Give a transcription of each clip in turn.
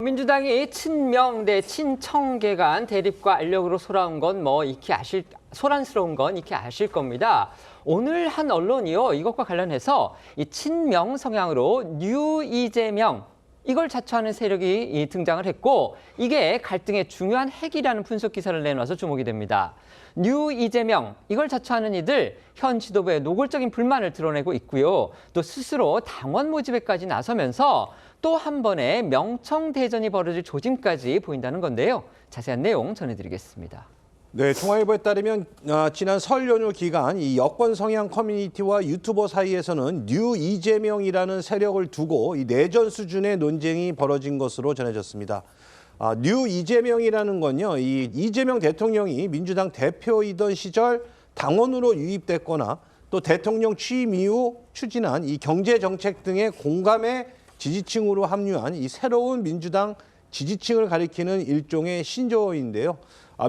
민주당이 친명 대 친청계 간 대립과 알력으로 소란스러운 건 익히 아실 겁니다. 오늘 한 언론이요, 이것과 관련해서 이 친명 성향으로 뉴 이재명 이걸 자처하는 세력이 등장을 했고, 이게 갈등의 중요한 핵이라는 분석 기사를 내놔서 주목이 됩니다. 뉴 이재명 이걸 자처하는 이들 현 지도부의 노골적인 불만을 드러내고 있고요. 또 스스로 당원 모집에까지 나서면서 또 한 번의 명청대전이 벌어질 조짐까지 보인다는 건데요. 자세한 내용 전해드리겠습니다. 네, 중앙일보에 따르면 지난 설 연휴 기간 이 여권 성향 커뮤니티와 유튜버 사이에서는 뉴 이재명이라는 세력을 두고 이 내전 수준의 논쟁이 벌어진 것으로 전해졌습니다. 뉴 이재명이라는 건요, 이 이재명 대통령이 민주당 대표이던 시절 당원으로 유입됐거나 또 대통령 취임 이후 추진한 이 경제 정책 등의 공감의 지지층으로 합류한 이 새로운 민주당 지지층을 가리키는 일종의 신조어인데요.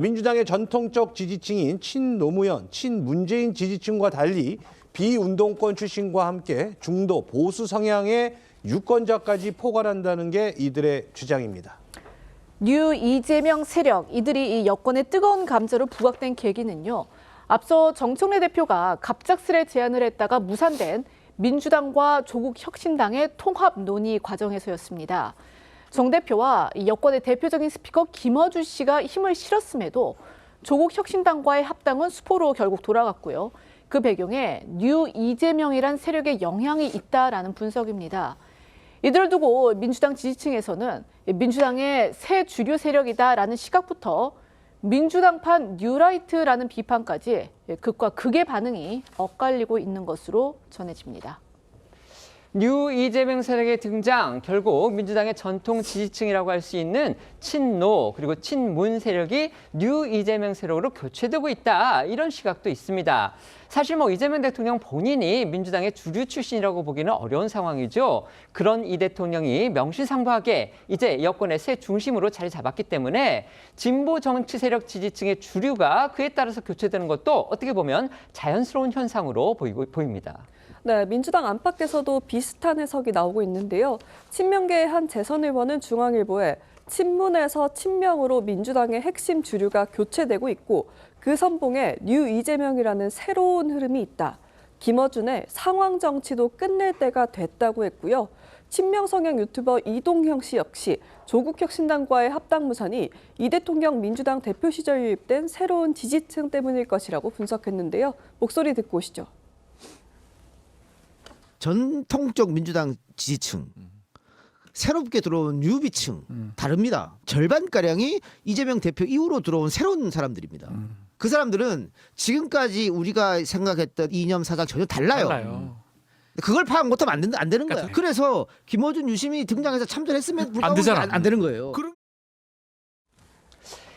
민주당의 전통적 지지층인 친노무현, 친문재인 지지층과 달리 비운동권 출신과 함께 중도 보수 성향의 유권자까지 포괄한다는 게 이들의 주장입니다. 뉴 이재명 세력, 이들이 이 여권의 뜨거운 감자로 부각된 계기는요. 앞서 정청래 대표가 갑작스레 제안을 했다가 무산된 민주당과 조국 혁신당의 통합 논의 과정에서였습니다. 정 대표와 여권의 대표적인 스피커 김어준 씨가 힘을 실었음에도 조국 혁신당과의 합당은 수포로 결국 돌아갔고요. 그 배경에 뉴 이재명이란 세력의 영향이 있다라는 분석입니다. 이들을 두고 민주당 지지층에서는 민주당의 새 주류 세력이다라는 시각부터 민주당판 뉴라이트라는 비판까지 극과 극의 반응이 엇갈리고 있는 것으로 전해집니다. 뉴 이재명 세력의 등장, 결국 민주당의 전통 지지층이라고 할 수 있는 친노 그리고 친문 세력이 뉴 이재명 세력으로 교체되고 있다, 이런 시각도 있습니다. 사실 이재명 대통령 본인이 민주당의 주류 출신이라고 보기는 어려운 상황이죠. 그런 이 대통령이 명실상부하게 이제 여권의 새 중심으로 자리 잡았기 때문에 진보 정치 세력 지지층의 주류가 그에 따라서 교체되는 것도 어떻게 보면 자연스러운 현상으로 보입니다. 네, 민주당 안팎에서도 비슷한 해석이 나오고 있는데요. 친명계의 한 재선 의원은 중앙일보에 친문에서 친명으로 민주당의 핵심 주류가 교체되고 있고 그 선봉에 뉴 이재명이라는 새로운 흐름이 있다. 김어준의 상황 정치도 끝낼 때가 됐다고 했고요. 친명 성향 유튜버 이동형 씨 역시 조국 혁신당과의 합당 무산이 이 대통령 민주당 대표 시절 유입된 새로운 지지층 때문일 것이라고 분석했는데요. 목소리 듣고 오시죠. 전통적 민주당 지지층, 새롭게 들어온 유비층 다릅니다. 절반가량이 이재명 대표 이후로 들어온 새로운 사람들입니다. 그 사람들은 지금까지 우리가 생각했던 이념 사상 전혀 달라요. 그걸 파악 못하면 안 되는 거야. 그래서 김어준 유심히 등장해서 참전했으면 불가능한 안 되는 거예요.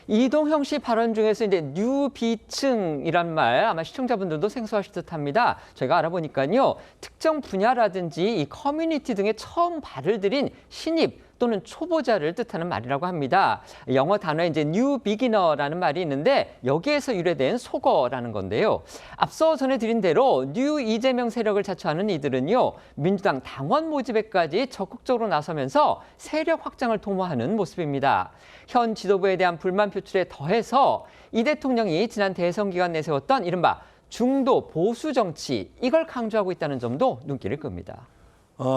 이동형 씨 발언 중에서 이제 뉴비층이란 말 아마 시청자분들도 생소하실 듯합니다. 저희가 알아보니까요, 특정 분야라든지 이 커뮤니티 등에 처음 발을 들인 신입 또는 초보자를 뜻하는 말이라고 합니다. 영어 단어에 이제 뉴 비기너라는 말이 있는데 여기에서 유래된 속어라는 건데요. 앞서 전해드린 대로 뉴 이재명 세력을 자처하는 이들은요, 민주당 당원 모집에까지 적극적으로 나서면서 세력 확장을 도모하는 모습입니다. 현 지도부에 대한 불만 표출에 더해서 이 대통령이 지난 대선 기간 내세웠던 이른바 중도 보수 정치, 이걸 강조하고 있다는 점도 눈길을 끕니다.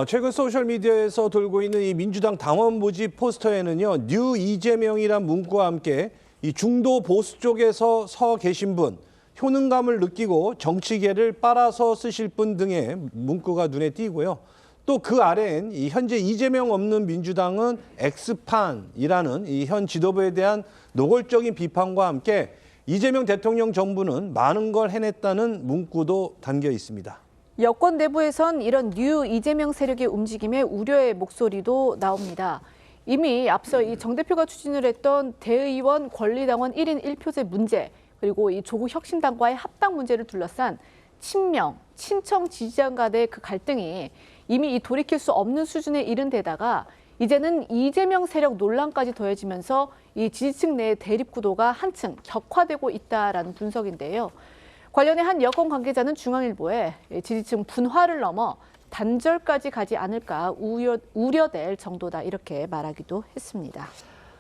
최근 소셜미디어에서 돌고 있는 이 민주당 당원 모집 포스터에는요, 뉴 이재명이란 문구와 함께 이 중도 보수 쪽에서 서 계신 분, 효능감을 느끼고 정치계를 빨아서 쓰실 분 등의 문구가 눈에 띄고요. 또 그 아래엔 이 현재 이재명 없는 민주당은 X판이라는 이 현 지도부에 대한 노골적인 비판과 함께 이재명 대통령 정부는 많은 걸 해냈다는 문구도 담겨 있습니다. 여권 내부에선 이런 뉴 이재명 세력의 움직임에 우려의 목소리도 나옵니다. 이미 앞서 이 정 대표가 추진을 했던 대의원 권리당원 1인 1표제 문제, 그리고 이 조국 혁신당과의 합당 문제를 둘러싼 친명, 친청 지지자 간의 그 갈등이 이미 이 돌이킬 수 없는 수준에 이른 데다가 이제는 이재명 세력 논란까지 더해지면서 이 지지층 내의 대립 구도가 한층 격화되고 있다라는 분석인데요. 관련해 한 여권 관계자는 중앙일보에 지지층 분화를 넘어 단절까지 가지 않을까 우려될 정도다 이렇게 말하기도 했습니다.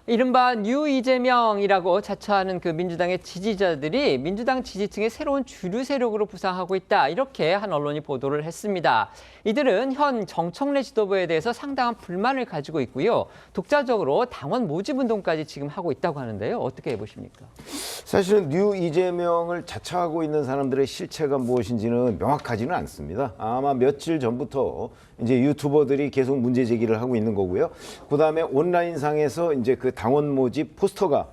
이른바 뉴 이재명이라고 자처하는 그 민주당의 지지자들이 민주당 지지층의 새로운 주류 세력으로 부상하고 있다. 이렇게 한 언론이 보도를 했습니다. 이들은 현 정청래 지도부에 대해서 상당한 불만을 가지고 있고요. 독자적으로 당원 모집 운동까지 지금 하고 있다고 하는데요. 어떻게 보십니까? 사실은 뉴 이재명을 자처하고 있는 사람들의 실체가 무엇인지는 명확하지는 않습니다. 아마 며칠 전부터 이제 유튜버들이 계속 문제 제기를 하고 있는 거고요. 그다음에 온라인상에서 이제 그 당원 모집 포스터가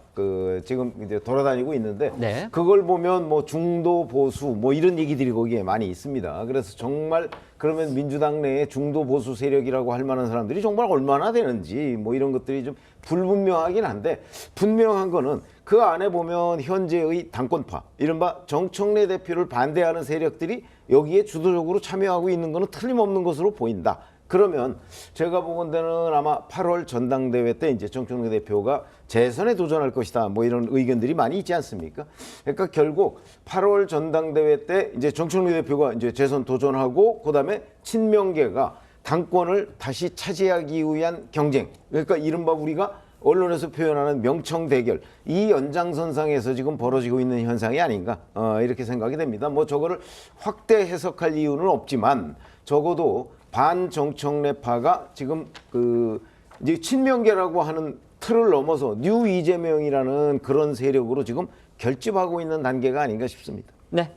지금 이제 돌아다니고 있는데 네. 그걸 보면 뭐 중도 보수 뭐 이런 얘기들이 거기에 많이 있습니다. 그래서 정말 그러면 민주당 내에 중도 보수 세력이라고 할 만한 사람들이 정말 얼마나 되는지 뭐 이런 것들이 좀 불분명하긴 한데 분명한 거는 그 안에 보면 현재의 당권파 이른바 정청래 대표를 반대하는 세력들이 여기에 주도적으로 참여하고 있는 거는 틀림없는 것으로 보인다. 그러면 제가 보건대는 아마 8월 전당대회 때 이제 정청래 대표가 재선에 도전할 것이다. 뭐 이런 의견들이 많이 있지 않습니까? 그러니까 결국 8월 전당대회 때 이제 정청래 대표가 이제 재선 도전하고 그다음에 친명계가 당권을 다시 차지하기 위한 경쟁. 그러니까 이른바 우리가 언론에서 표현하는 명청 대결 이 연장선상에서 지금 벌어지고 있는 현상이 아닌가 이렇게 생각이 됩니다. 뭐 저거를 확대 해석할 이유는 없지만 적어도 반정청래파가 지금 이제 친명계라고 하는 틀을 넘어서 뉴 이재명이라는 그런 세력으로 지금 결집하고 있는 단계가 아닌가 싶습니다. 네.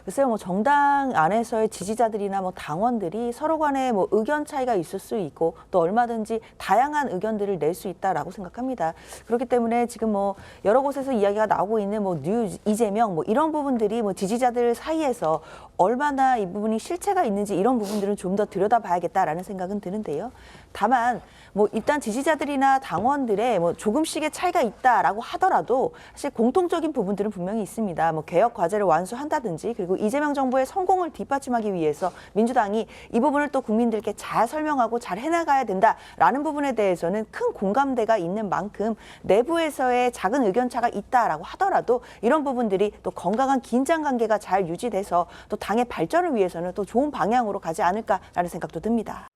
글쎄요, 뭐 정당 안에서의 지지자들이나 뭐 당원들이 서로 간에 뭐 의견 차이가 있을 수 있고 또 얼마든지 다양한 의견들을 낼 수 있다라고 생각합니다. 그렇기 때문에 지금 뭐 여러 곳에서 이야기가 나오고 있는 뭐 뉴 이재명 뭐 이런 부분들이 뭐 지지자들 사이에서 얼마나 이 부분이 실체가 있는지 이런 부분들은 좀 더 들여다봐야겠다라는 생각은 드는데요. 다만 뭐 일단 지지자들이나 당원들의 뭐 조금씩의 차이가 있다라고 하더라도 사실 공통적인 부분들은 분명히 있습니다. 뭐 개혁 과제를 완수한다든지 그리고 이재명 정부의 성공을 뒷받침하기 위해서 민주당이 이 부분을 또 국민들께 잘 설명하고 잘 해나가야 된다라는 부분에 대해서는 큰 공감대가 있는 만큼 내부에서의 작은 의견 차가 있다라고 하더라도 이런 부분들이 또 건강한 긴장 관계가 잘 유지돼서 또 당의 발전을 위해서는 또 좋은 방향으로 가지 않을까라는 생각도 듭니다.